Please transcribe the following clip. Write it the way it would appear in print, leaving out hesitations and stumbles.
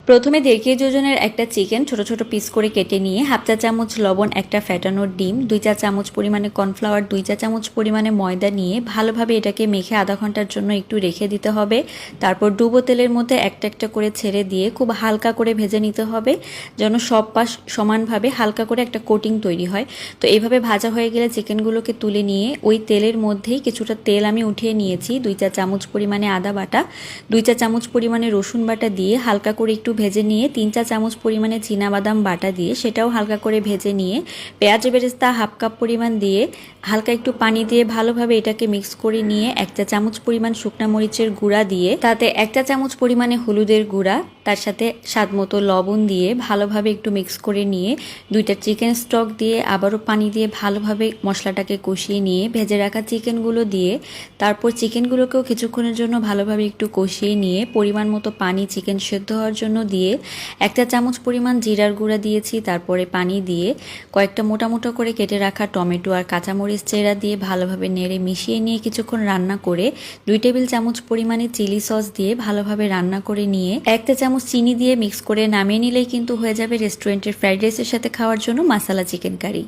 প্রথমে 1.5 কেজি ওজনের একটা চিকেন ছোট ছোট পিস করে কেটে নিয়ে হাফ চা চামচ লবণ, একটা ফ্যাটানোর ডিম, 2 চা চামচ পরিমাণে কর্নফ্লাওয়ার, 2 চা চামচ পরিমাণে ময়দা নিয়ে ভালোভাবে এটাকে মেখে আধা ঘন্টার জন্য একটু রেখে দিতে হবে। তারপর ডুবো তেলের মধ্যে একটা একটা করে ছেড়ে দিয়ে খুব হালকা করে ভেজে নিতে হবে, যেন সব পাশ সমানভাবে হালকা করে একটা কোটিং তৈরি হয়। তো এইভাবে ভাজা হয়ে গেলে চিকেনগুলোকে তুলে নিয়ে ওই তেলের মধ্যেই কিছুটা তেল আমি উঠিয়ে নিয়েছি, 2 চা চামচ পরিমাণে আদা বাটা, 2 চা চামচ পরিমাণে রসুন বাটা দিয়ে হালকা করে একটু ভেজে নিয়ে 3 চা চামচ পরিমাণে চীনাবাদাম বাটা দিয়ে সেটাও হালকা করে ভেজে নিয়ে পেঁয়াজ বেরেস্তা হাফ কাপ পরিমাণ দিয়ে হালকা একটু পানি দিয়ে ভালোভাবে এটাকে মিক্স করে নিয়ে 1 চা চামচ পরিমাণ শুকনা মরিচের গুঁড়া দিয়ে তাতে 1 চা চামচ পরিমাণে হলুদের গুঁড়া, তার সাথে স্বাদ মতো লবণ দিয়ে ভালোভাবে একটু মিক্স করে নিয়ে 2টা চিকেন স্টক দিয়ে আবারও পানি দিয়ে ভালোভাবে মশলাটাকে কষিয়ে নিয়ে ভেজে রাখা চিকেনগুলো দিয়ে তারপর চিকেনগুলোকেও কিছুক্ষণের জন্য ভালোভাবে একটু কষিয়ে নিয়ে পরিমাণ মতো পানি চিকেন সেদ্ধ হওয়ার জন্য দিয়ে 1 চা চামচ পরিমাণ জিরার গুঁড়া দিয়েছি, তারপরে পানি দিয়ে কয়েকটা মোটা মোটা করে কেটে রাখা টমেটো আর কাঁচামরিচ চেরা দিয়ে ভালোভাবে নেড়ে মিশিয়ে নিয়ে কিছুক্ষণ রান্না করে 2 টেবিল চামচ পরিমাণে চিলি সস দিয়ে ভালোভাবে রান্না করে নিয়ে 1 চা চামচ চিনি দিয়ে মিক্স করে নামিয়ে নিলেই কিন্তু হয়ে যাবে রেস্টুরেন্টের ফ্রাইড রাইসের সাথে খাওয়ার জন্য মশলা চিকেন কারি।